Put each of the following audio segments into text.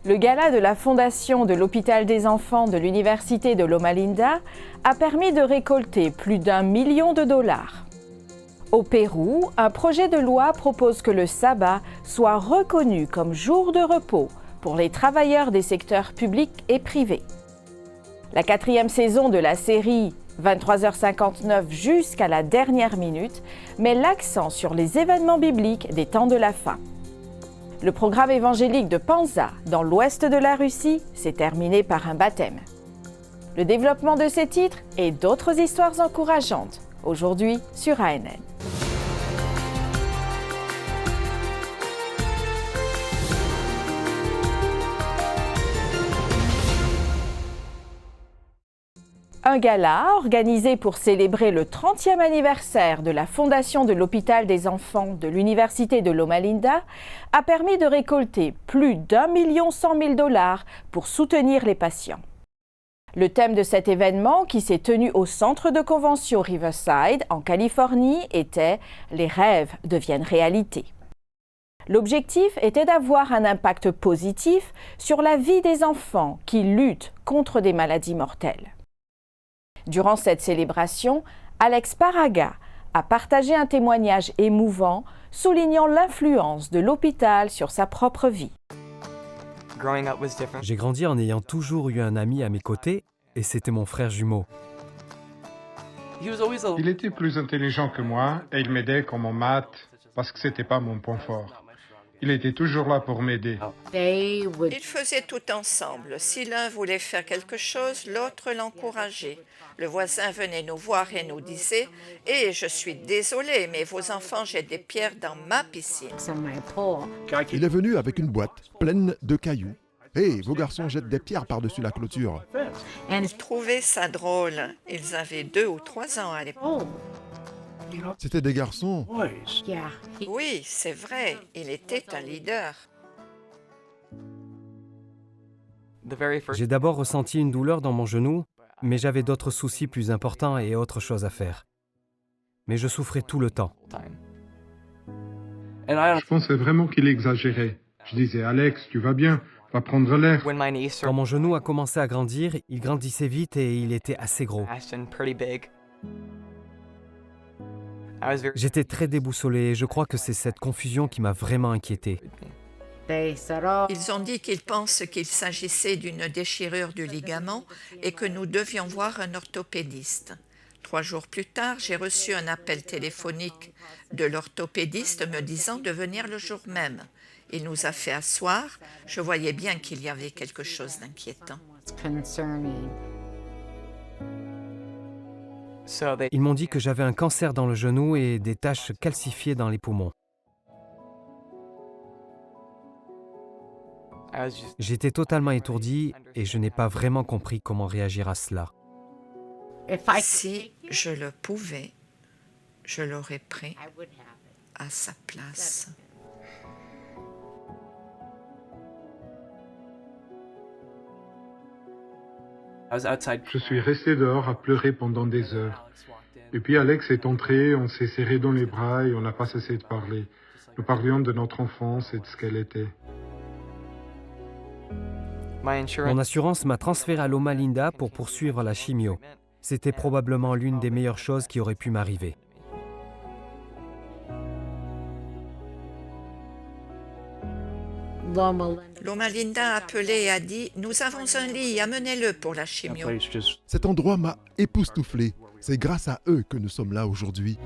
Le gala de la fondation de l'Hôpital des enfants de l'Université de Loma Linda a permis de récolter plus d'1 million de dollars. Au Pérou, un projet de loi propose que le sabbat soit reconnu comme jour de repos pour les travailleurs des secteurs publics et privés. La 4e saison de la série 23h59 jusqu'à la dernière minute met l'accent sur les événements bibliques des temps de la fin. Le programme évangélique de Panza, dans l'ouest de la Russie, s'est terminé par un baptême. Le développement de ces titres et d'autres histoires encourageantes, aujourd'hui sur ANN. Un gala organisé pour célébrer le 30e anniversaire de la fondation de l'Hôpital des enfants de l'Université de Loma Linda a permis de récolter plus d'1,1 million de dollars pour soutenir les patients. Le thème de cet événement, qui s'est tenu au centre de convention Riverside, en Californie, était « Les rêves deviennent réalité ». L'objectif était d'avoir un impact positif sur la vie des enfants qui luttent contre des maladies mortelles. Durant cette célébration, Alex Paraga a partagé un témoignage émouvant, soulignant l'influence de l'hôpital sur sa propre vie. J'ai grandi en ayant toujours eu un ami à mes côtés, et c'était mon frère jumeau. Il était plus intelligent que moi et il m'aidait comme en maths parce que c'était pas mon point fort. Il était toujours là pour m'aider. Ils faisaient tout ensemble. Si l'un voulait faire quelque chose, l'autre l'encourageait. Le voisin venait nous voir et nous disait « Eh, je suis désolé, mais vos enfants jettent des pierres dans ma piscine. » Il est venu avec une boîte pleine de cailloux. « Hé, vos garçons jettent des pierres par-dessus la clôture. » Ils trouvaient ça drôle. Ils avaient 2 ou 3 ans à l'époque. C'était des garçons. Oui, c'est vrai, il était un leader. J'ai d'abord ressenti une douleur dans mon genou, mais j'avais d'autres soucis plus importants et autres choses à faire. Mais je souffrais tout le temps. Je pensais vraiment qu'il exagérait. Je disais « Alex, tu vas bien, va prendre l'air. » Quand mon genou a commencé à grandir, il grandissait vite et il était assez gros. J'étais très déboussolé et je crois que c'est cette confusion qui m'a vraiment inquiété. Ils ont dit qu'ils pensent qu'il s'agissait d'une déchirure du ligament et que nous devions voir un orthopédiste. 3 jours plus tard, j'ai reçu un appel téléphonique de l'orthopédiste me disant de venir le jour même. Il nous a fait asseoir. Je voyais bien qu'il y avait quelque chose d'inquiétant. Ils m'ont dit que j'avais un cancer dans le genou et des taches calcifiées dans les poumons. J'étais totalement étourdi et je n'ai pas vraiment compris comment réagir à cela. Si je le pouvais, je l'aurais pris à sa place. Je suis resté dehors à pleurer pendant des heures. Et puis Alex est entré, on s'est serré dans les bras et on n'a pas cessé de parler. Nous parlions de notre enfance et de ce qu'elle était. Mon assurance m'a transféré à Loma Linda pour poursuivre la chimio. C'était probablement l'une des meilleures choses qui aurait pu m'arriver. Loma Linda a appelé et a dit « Nous avons un lit, amenez-le pour la chimio. » Cet endroit m'a époustouflé. C'est grâce à eux que nous sommes là aujourd'hui.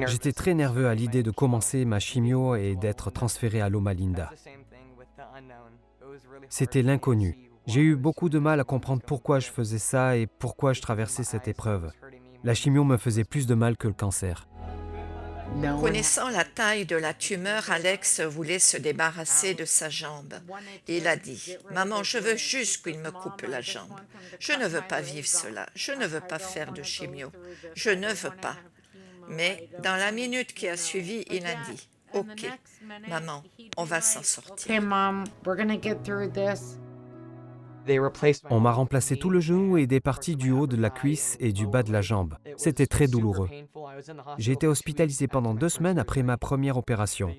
J'étais très nerveux à l'idée de commencer ma chimio et d'être transféré à Loma Linda. C'était l'inconnu. J'ai eu beaucoup de mal à comprendre pourquoi je faisais ça et pourquoi je traversais cette épreuve. La chimio me faisait plus de mal que le cancer. Connaissant la taille de la tumeur, Alex voulait se débarrasser de sa jambe. Il a dit « Maman, je veux juste qu'il me coupe la jambe. Je ne veux pas vivre cela. Je ne veux pas faire de chimio. Je ne veux pas. » Mais dans la minute qui a suivi, il a dit « Ok, maman, on va s'en sortir. » On m'a remplacé tout le genou et des parties du haut de la cuisse et du bas de la jambe. C'était très douloureux. J'ai été hospitalisé pendant 2 semaines après ma première opération.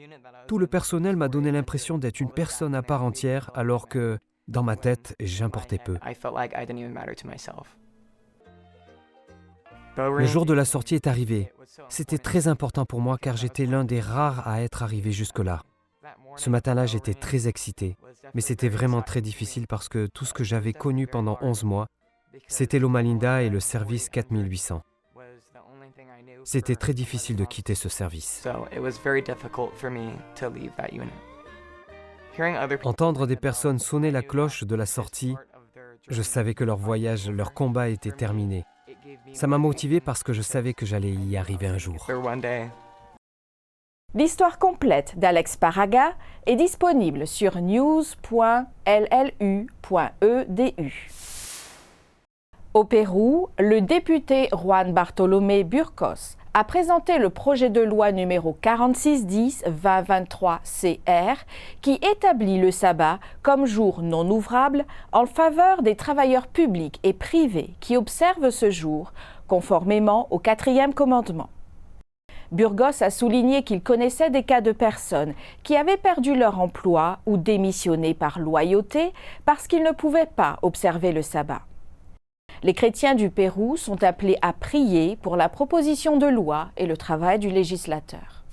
Tout le personnel m'a donné l'impression d'être une personne à part entière, alors que, dans ma tête, j'importais peu. Le jour de la sortie est arrivé. C'était très important pour moi car j'étais l'un des rares à être arrivé jusque-là. Ce matin-là, j'étais très excité, mais c'était vraiment très difficile parce que tout ce que j'avais connu pendant 11 mois, c'était Loma Linda et le service 4800. C'était très difficile de quitter ce service. Entendre des personnes sonner la cloche de la sortie, je savais que leur voyage, leur combat était terminé. Ça m'a motivé parce que je savais que j'allais y arriver un jour. L'histoire complète d'Alex Paraga est disponible sur news.llu.edu. Au Pérou, le député Juan Bartolomé Burgos a présenté le projet de loi numéro 4610-2023-CR qui établit le sabbat comme jour non ouvrable en faveur des travailleurs publics et privés qui observent ce jour, conformément au 4e commandement. Burgos a souligné qu'il connaissait des cas de personnes qui avaient perdu leur emploi ou démissionné par loyauté parce qu'ils ne pouvaient pas observer le sabbat. Les chrétiens du Pérou sont appelés à prier pour la proposition de loi et le travail du législateur.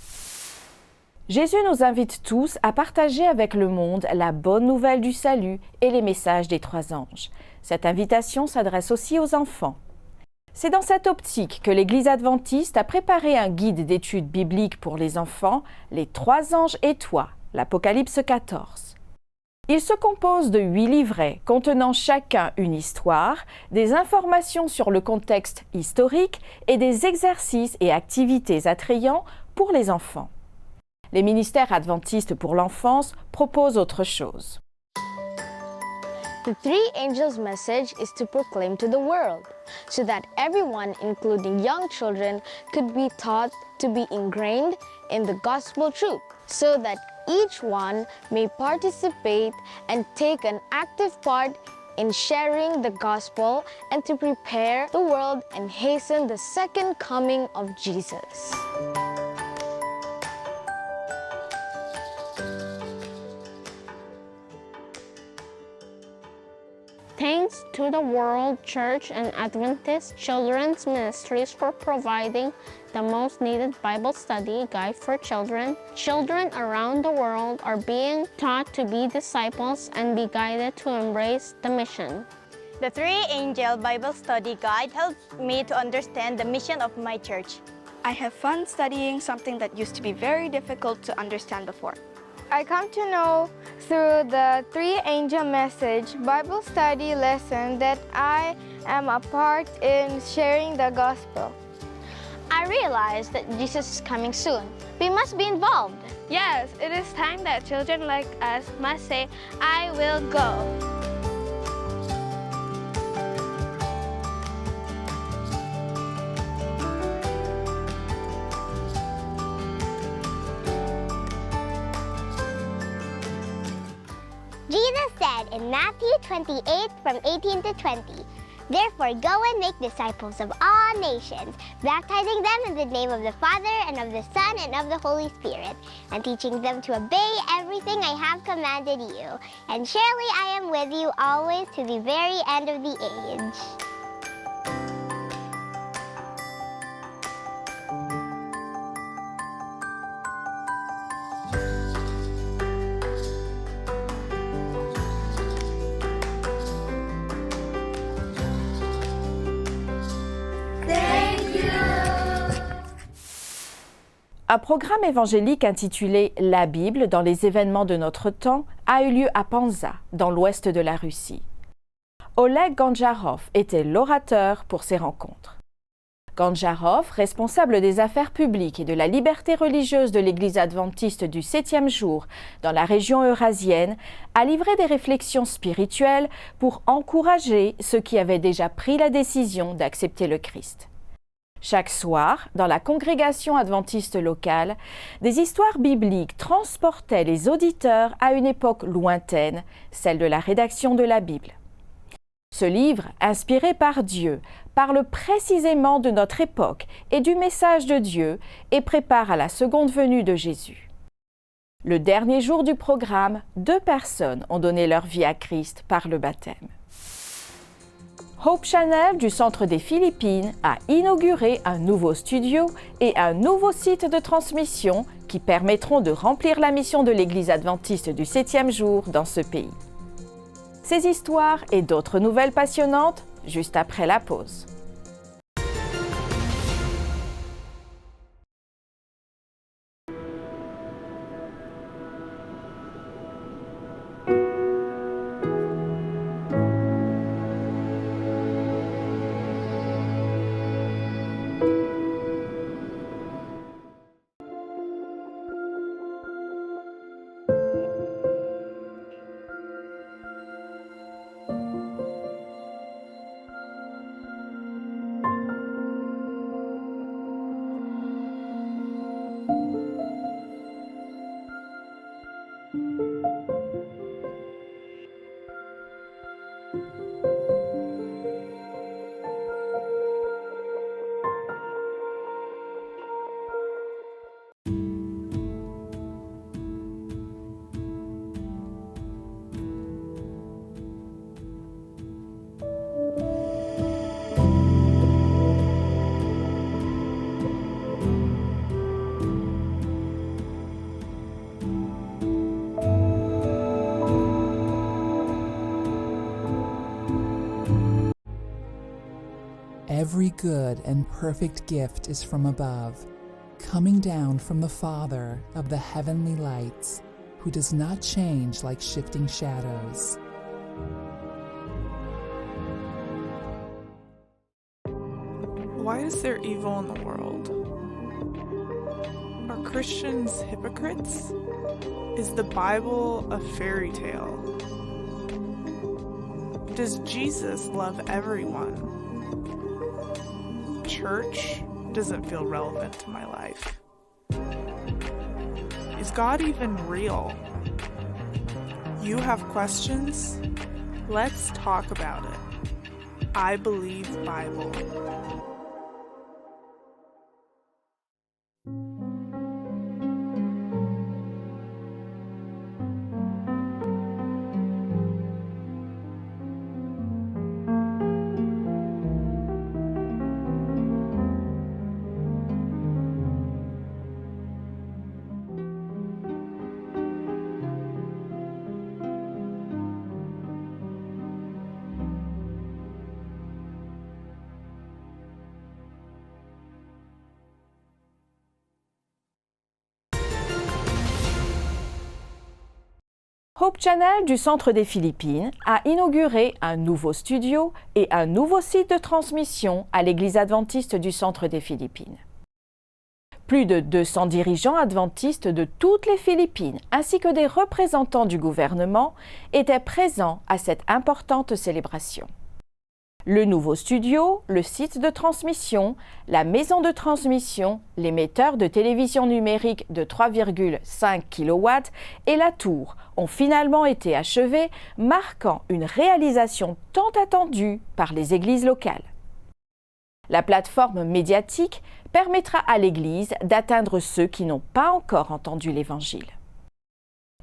Jésus nous invite tous à partager avec le monde la bonne nouvelle du salut et les messages des 3 anges. Cette invitation s'adresse aussi aux enfants. C'est dans cette optique que l'Église adventiste a préparé un guide d'études bibliques pour les enfants, Les 3 anges et toi, l'Apocalypse 14. Il se compose de 8 livrets contenant chacun une histoire, des informations sur le contexte historique et des exercices et activités attrayants pour les enfants. Les ministères adventistes pour l'enfance proposent autre chose. The 3 angels' message is to proclaim to the world, so that everyone, including young children, could be taught to be ingrained in the gospel truth, so that each one may participate and take an active part in sharing the gospel and to prepare the world and hasten the second coming of Jesus. Thanks to the World Church and Adventist Children's Ministries for providing the most needed Bible study guide for children. Children around the world are being taught to be disciples and be guided to embrace the mission. The 3 Angel Bible Study Guide helps me to understand the mission of my church. I have fun studying something that used to be very difficult to understand before. I come to know through the 3 Angel Message Bible study lesson that I am a part in sharing the gospel. I realize that Jesus is coming soon. We must be involved. Yes, it is time that children like us must say, I will go. Jesus said in Matthew 28 from 18 to 20, "Therefore go and make disciples of all nations, baptizing them in the name of the Father and of the Son and of the Holy Spirit, and teaching them to obey everything I have commanded you. And surely I am with you always to the very end of the age." Un programme évangélique intitulé « La Bible dans les événements de notre temps » a eu lieu à Penza, dans l'ouest de la Russie. Oleg Gandjarov était l'orateur pour ces rencontres. Gandjarov, responsable des affaires publiques et de la liberté religieuse de l'Église adventiste du 7e jour dans la région eurasienne, a livré des réflexions spirituelles pour encourager ceux qui avaient déjà pris la décision d'accepter le Christ. Chaque soir, dans la congrégation adventiste locale, des histoires bibliques transportaient les auditeurs à une époque lointaine, celle de la rédaction de la Bible. Ce livre, inspiré par Dieu, parle précisément de notre époque et du message de Dieu et prépare à la seconde venue de Jésus. Le dernier jour du programme, 2 personnes ont donné leur vie à Christ par le baptême. Hope Channel du Centre des Philippines a inauguré un nouveau studio et un nouveau site de transmission qui permettront de remplir la mission de l'Église adventiste du 7e jour dans ce pays. Ces histoires et d'autres nouvelles passionnantes, juste après la pause. Every good and perfect gift is from above, coming down from the Father of the heavenly lights, who does not change like shifting shadows. Why is there evil in the world? Are Christians hypocrites? Is the Bible a fairy tale? Does Jesus love everyone? Church doesn't feel relevant to my life. Is God even real? You have questions? Let's talk about it. I Believe Bible. Hope Channel du Centre des Philippines a inauguré un nouveau studio et un nouveau site de transmission à l'Église adventiste du Centre des Philippines. Plus de 200 dirigeants adventistes de toutes les Philippines ainsi que des représentants du gouvernement étaient présents à cette importante célébration. Le nouveau studio, le site de transmission, la maison de transmission, l'émetteur de télévision numérique de 3,5 kW et la tour ont finalement été achevés, marquant une réalisation tant attendue par les églises locales. La plateforme médiatique permettra à l'Église d'atteindre ceux qui n'ont pas encore entendu l'Évangile.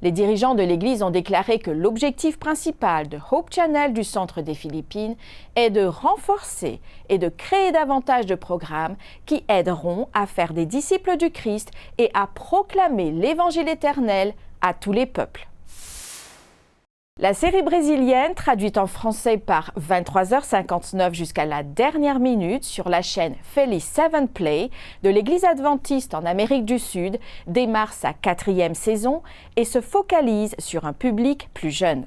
Les dirigeants de l'Église ont déclaré que l'objectif principal de Hope Channel du Centre des Philippines est de renforcer et de créer davantage de programmes qui aideront à faire des disciples du Christ et à proclamer l'Évangile éternel à tous les peuples. La série brésilienne, traduite en français par 23h59 jusqu'à la dernière minute sur la chaîne Feliz Seven Play de l'Église adventiste en Amérique du Sud, démarre sa 4e saison et se focalise sur un public plus jeune.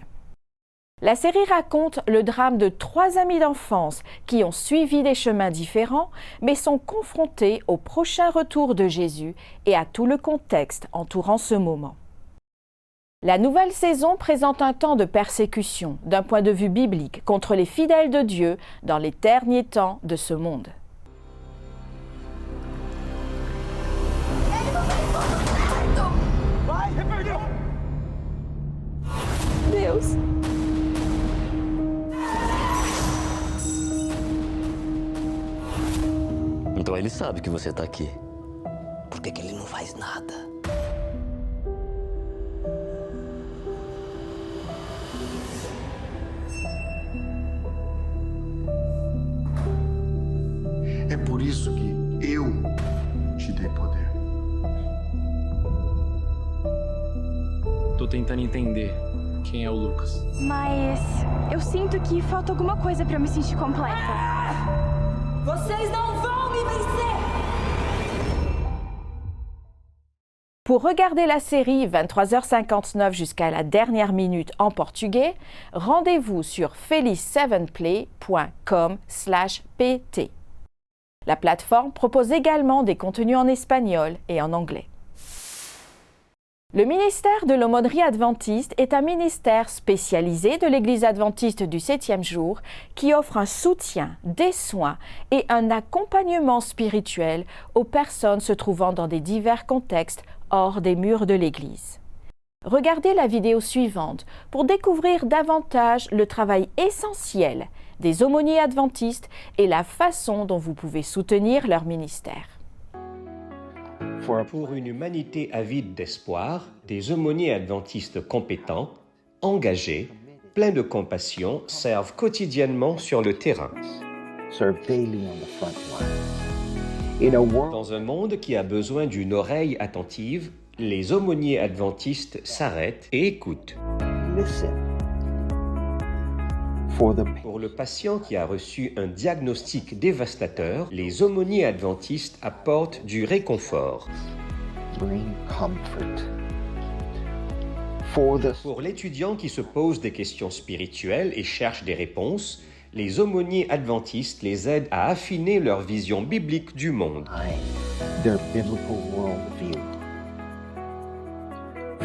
La série raconte le drame de 3 amis d'enfance qui ont suivi des chemins différents mais sont confrontés au prochain retour de Jésus et à tout le contexte entourant ce moment. La nouvelle saison présente un temps de persécution, d'un point de vue biblique, contre les fidèles de Dieu dans les derniers temps de ce monde. Deus. Então ele sabe que você está aqui. Por que ele não faz nada? É por isso que eu te dei poder. Tô tentando entender quem é o Lucas. Mas eu sinto que falta alguma coisa pra eu me sentir completa. Vocês não vão me vencer! Pour regarder la série 23h59 jusqu'à la dernière minute en portugais, rendez-vous sur felice7play.com/pt. La plateforme propose également des contenus en espagnol et en anglais. Le ministère de l'aumônerie adventiste est un ministère spécialisé de l'Église adventiste du 7e jour qui offre un soutien, des soins et un accompagnement spirituel aux personnes se trouvant dans des divers contextes hors des murs de l'Église. Regardez la vidéo suivante pour découvrir davantage le travail essentiel des aumôniers adventistes et la façon dont vous pouvez soutenir leur ministère. Pour une humanité avide d'espoir, des aumôniers adventistes compétents, engagés, pleins de compassion, servent quotidiennement sur le terrain. Dans un monde qui a besoin d'une oreille attentive, les aumôniers adventistes s'arrêtent et écoutent. Pour le patient qui a reçu un diagnostic dévastateur, les aumôniers adventistes apportent du réconfort. Pour l'étudiant qui se pose des questions spirituelles et cherche des réponses, les aumôniers adventistes les aident à affiner leur vision biblique du monde.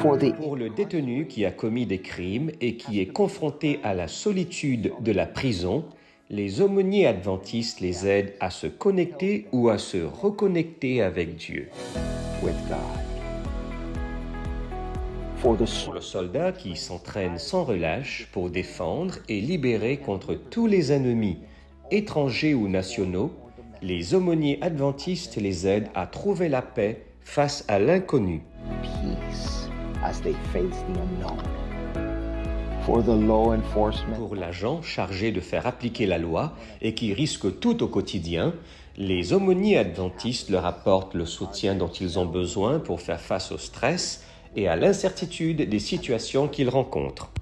Pour le détenu qui a commis des crimes et qui est confronté à la solitude de la prison, les aumôniers adventistes les aident à se connecter ou à se reconnecter avec Dieu. Pour le soldat qui s'entraîne sans relâche pour défendre et libérer contre tous les ennemis, étrangers ou nationaux, les aumôniers adventistes les aident à trouver la paix face à l'inconnu. Pour l'agent chargé de faire appliquer la loi et qui risque tout au quotidien, les aumôniers adventistes leur apportent le soutien dont ils ont besoin pour faire face au stress et à l'incertitude des situations qu'ils rencontrent.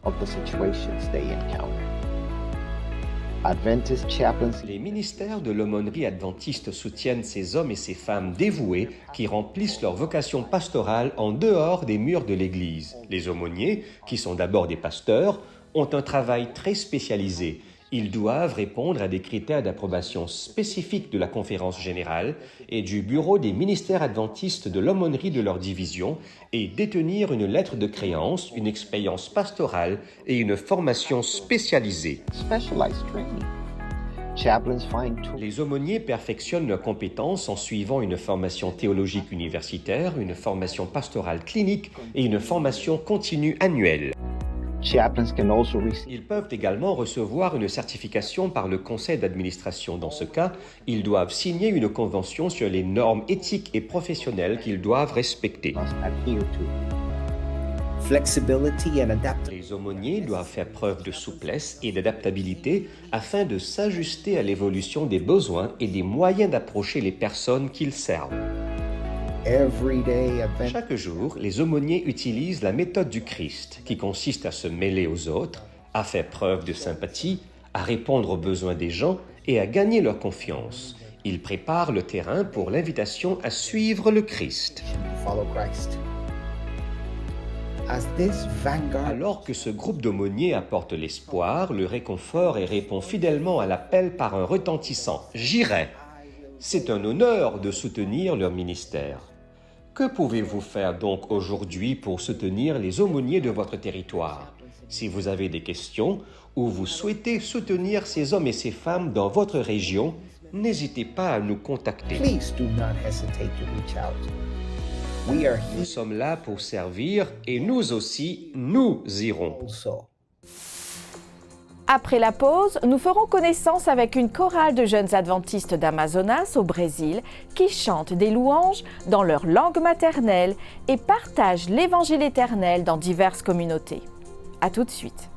Les ministères de l'aumônerie adventiste soutiennent ces hommes et ces femmes dévoués qui remplissent leur vocation pastorale en dehors des murs de l'Église. Les aumôniers, qui sont d'abord des pasteurs, ont un travail très spécialisé. Ils doivent répondre à des critères d'approbation spécifiques de la Conférence générale et du Bureau des ministères adventistes de l'aumônerie de leur division et détenir une lettre de créance, une expérience pastorale et une formation spécialisée. Les aumôniers perfectionnent leurs compétences en suivant une formation théologique universitaire, une formation pastorale clinique et une formation continue annuelle. Ils peuvent également recevoir une certification par le conseil d'administration. Dans ce cas, ils doivent signer une convention sur les normes éthiques et professionnelles qu'ils doivent respecter. Les aumôniers doivent faire preuve de souplesse et d'adaptabilité afin de s'ajuster à l'évolution des besoins et des moyens d'approcher les personnes qu'ils servent. Chaque jour, les aumôniers utilisent la méthode du Christ, qui consiste à se mêler aux autres, à faire preuve de sympathie, à répondre aux besoins des gens et à gagner leur confiance. Ils préparent le terrain pour l'invitation à suivre le Christ. Alors que ce groupe d'aumôniers apporte l'espoir, le réconfort et répond fidèlement à l'appel par un retentissant « J'irai », c'est un honneur de soutenir leur ministère. Que pouvez-vous faire donc aujourd'hui pour soutenir les aumôniers de votre territoire? Si vous avez des questions ou vous souhaitez soutenir ces hommes et ces femmes dans votre région, n'hésitez pas à nous contacter. Nous sommes là pour servir et nous aussi, nous irons. Après la pause, nous ferons connaissance avec une chorale de jeunes adventistes d'Amazonas au Brésil qui chantent des louanges dans leur langue maternelle et partagent l'évangile éternel dans diverses communautés. À tout de suite.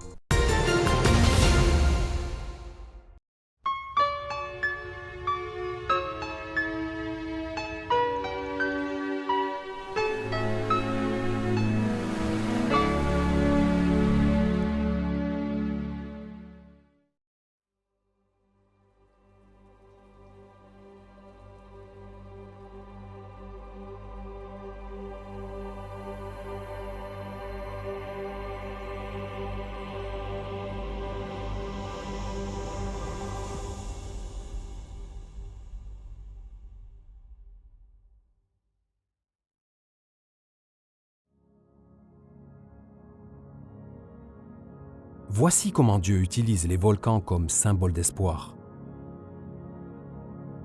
Voici comment Dieu utilise les volcans comme symbole d'espoir.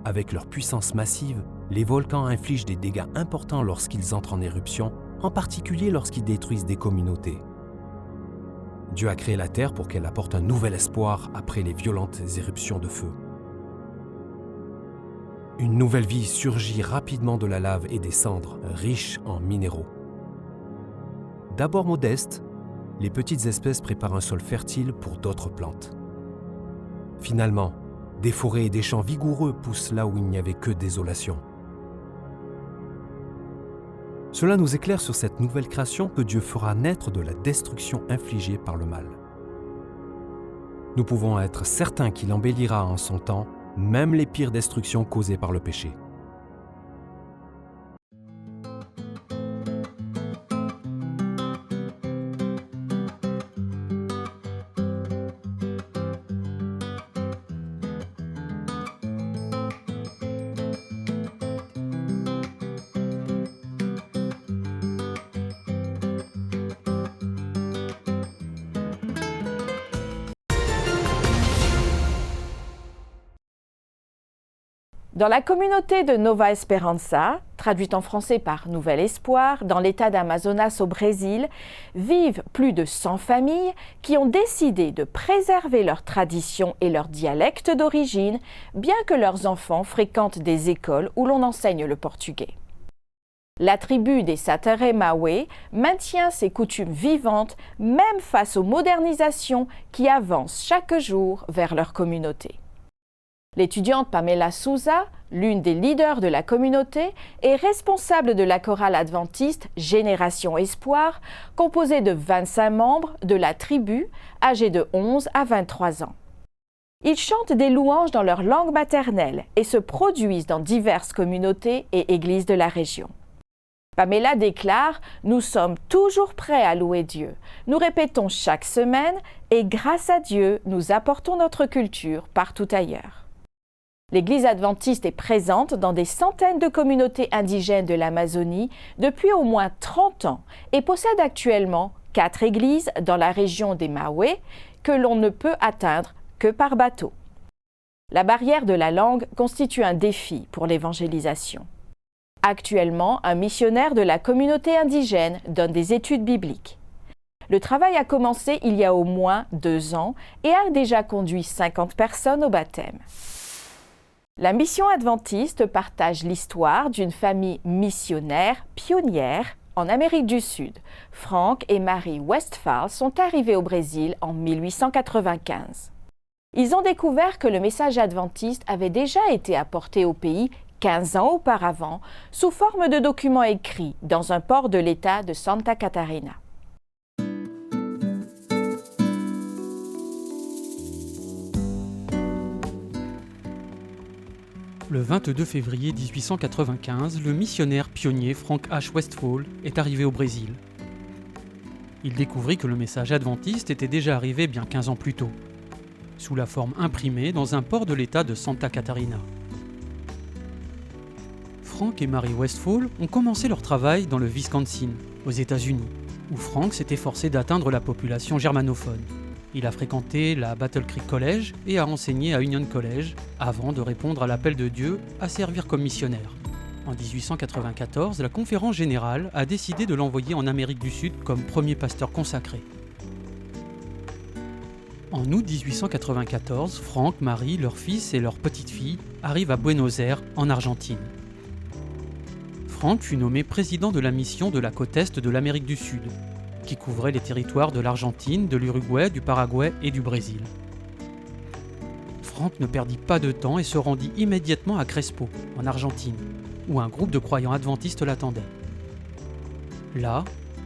Avec leur puissance massive, les volcans infligent des dégâts importants lorsqu'ils entrent en éruption, en particulier lorsqu'ils détruisent des communautés. Dieu a créé la terre pour qu'elle apporte un nouvel espoir après les violentes éruptions de feu. Une nouvelle vie surgit rapidement de la lave et des cendres, riches en minéraux. D'abord modestes, les petites espèces préparent un sol fertile pour d'autres plantes. Finalement, des forêts et des champs vigoureux poussent là où il n'y avait que désolation. Cela nous éclaire sur cette nouvelle création que Dieu fera naître de la destruction infligée par le mal. Nous pouvons être certains qu'il embellira en son temps, même les pires destructions causées par le péché. Dans la communauté de Nova Esperança, traduite en français par Nouvel Espoir, dans l'état d'Amazonas au Brésil, vivent plus de 100 familles qui ont décidé de préserver leurs traditions et leur dialecte d'origine, bien que leurs enfants fréquentent des écoles où l'on enseigne le portugais. La tribu des Satere Mawe maintient ses coutumes vivantes, même face aux modernisations qui avancent chaque jour vers leur communauté. L'étudiante Pamela Souza, l'une des leaders de la communauté, est responsable de la chorale adventiste Génération Espoir, composée de 25 membres de la tribu, âgés de 11 à 23 ans. Ils chantent des louanges dans leur langue maternelle et se produisent dans diverses communautés et églises de la région. Pamela déclare « Nous sommes toujours prêts à louer Dieu. Nous répétons chaque semaine et grâce à Dieu, nous apportons notre culture partout ailleurs. » L'Église adventiste est présente dans des centaines de communautés indigènes de l'Amazonie depuis au moins 30 ans et possède actuellement 4 églises dans la région des Mawe que l'on ne peut atteindre que par bateau. La barrière de la langue constitue un défi pour l'évangélisation. Actuellement, un missionnaire de la communauté indigène donne des études bibliques. Le travail a commencé il y a au moins 2 ans et a déjà conduit 50 personnes au baptême. La mission adventiste partage l'histoire d'une famille missionnaire pionnière en Amérique du Sud. Frank et Mary Westphal sont arrivés au Brésil en 1895. Ils ont découvert que le message adventiste avait déjà été apporté au pays 15 ans auparavant sous forme de documents écrits dans un port de l'État de Santa Catarina. Le 22 février 1895, le missionnaire pionnier Frank H. Westphal est arrivé au Brésil. Il découvrit que le message adventiste était déjà arrivé bien 15 ans plus tôt, sous la forme imprimée dans un port de l'État de Santa Catarina. Frank et Mary Westphal ont commencé leur travail dans le Wisconsin, aux États-Unis, où Frank s'est efforcé d'atteindre la population germanophone. Il a fréquenté la Battle Creek College et a enseigné à Union College avant de répondre à l'appel de Dieu à servir comme missionnaire. En 1894, la Conférence générale a décidé de l'envoyer en Amérique du Sud comme premier pasteur consacré. En août 1894, Franck, Marie, leur fils et leur petite-fille arrivent à Buenos Aires, en Argentine. Franck fut nommé président de la mission de la côte est de l'Amérique du Sud, qui couvrait les territoires de l'Argentine, de l'Uruguay, du Paraguay et du Brésil. Franck ne perdit pas de temps et se rendit immédiatement à Crespo, en Argentine, où un groupe de croyants adventistes l'attendait. Là,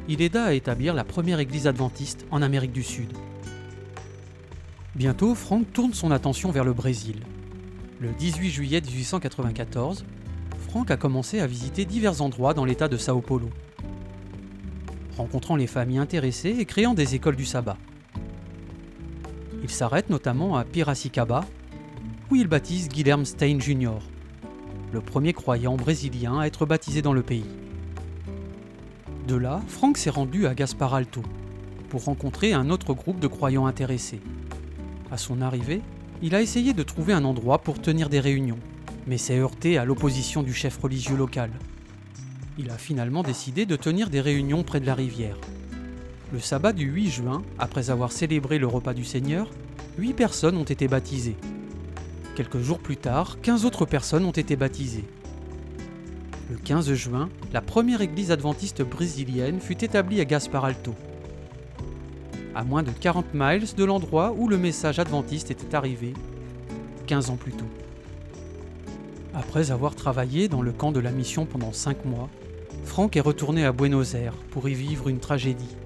il aida à établir la première église adventiste en Amérique du Sud. Bientôt, Franck tourne son attention vers le Brésil. Le 18 juillet 1894, Franck a commencé à visiter divers endroits dans l'état de Sao Paulo, rencontrant les familles intéressées et créant des écoles du sabbat. Il s'arrête notamment à Piracicaba, où il baptise Guilherme Stein Jr., le premier croyant brésilien à être baptisé dans le pays. De là, Franck s'est rendu à Gaspar Alto pour rencontrer un autre groupe de croyants intéressés. À son arrivée, il a essayé de trouver un endroit pour tenir des réunions, mais s'est heurté à l'opposition du chef religieux local. Il a finalement décidé de tenir des réunions près de la rivière. Le sabbat du 8 juin, après avoir célébré le repas du Seigneur, 8 personnes ont été baptisées. Quelques jours plus tard, 15 autres personnes ont été baptisées. Le 15 juin, la première église adventiste brésilienne fut établie à Gaspar Alto, à moins de 40 miles de l'endroit où le message adventiste était arrivé 15 ans plus tôt. Après avoir travaillé dans le camp de la mission pendant 5 mois, Franck est retourné à Buenos Aires pour y vivre une tragédie.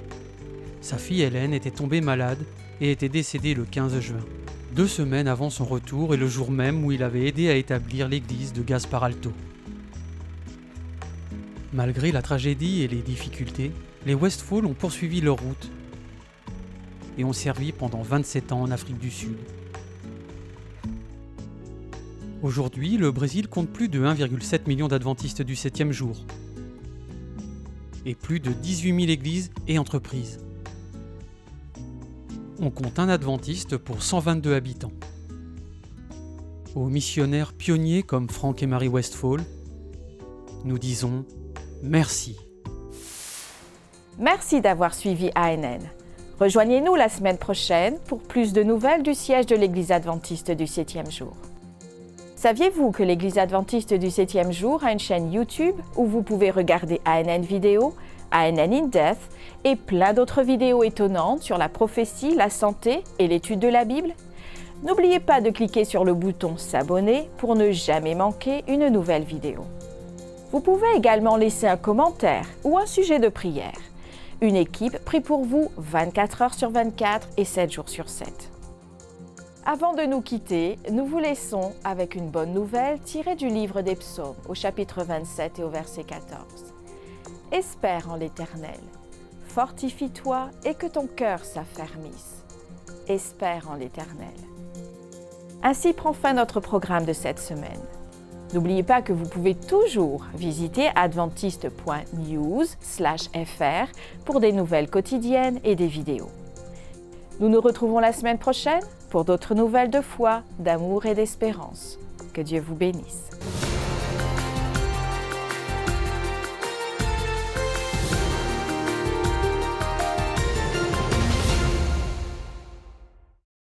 Sa fille Hélène était tombée malade et était décédée le 15 juin, 2 semaines avant son retour et le jour même où il avait aidé à établir l'église de Gaspar Alto. Malgré la tragédie et les difficultés, les Westfall ont poursuivi leur route et ont servi pendant 27 ans en Afrique du Sud. Aujourd'hui, le Brésil compte plus de 1,7 million d'adventistes du 7e jour et plus de 18 000 églises et entreprises. On compte un adventiste pour 122 habitants. Aux missionnaires pionniers comme Franck et Marie Westfall, nous disons merci. Merci d'avoir suivi ANN. Rejoignez-nous la semaine prochaine pour plus de nouvelles du siège de l'Église adventiste du 7e jour. Saviez-vous que l'Église adventiste du 7e jour a une chaîne YouTube où vous pouvez regarder ANN Vidéo, ANN in Depth et plein d'autres vidéos étonnantes sur la prophétie, la santé et l'étude de la Bible? N'oubliez pas de cliquer sur le bouton s'abonner pour ne jamais manquer une nouvelle vidéo. Vous pouvez également laisser un commentaire ou un sujet de prière. Une équipe prie pour vous 24 heures sur 24 et 7 jours sur 7. Avant de nous quitter, nous vous laissons avec une bonne nouvelle tirée du livre des Psaumes au chapitre 27 et au verset 14. Espère en l'Éternel, fortifie-toi et que ton cœur s'affermisse. Espère en l'Éternel. Ainsi prend fin notre programme de cette semaine. N'oubliez pas que vous pouvez toujours visiter adventiste.news/fr pour des nouvelles quotidiennes et des vidéos. Nous nous retrouvons la semaine prochaine pour d'autres nouvelles de foi, d'amour et d'espérance. Que Dieu vous bénisse.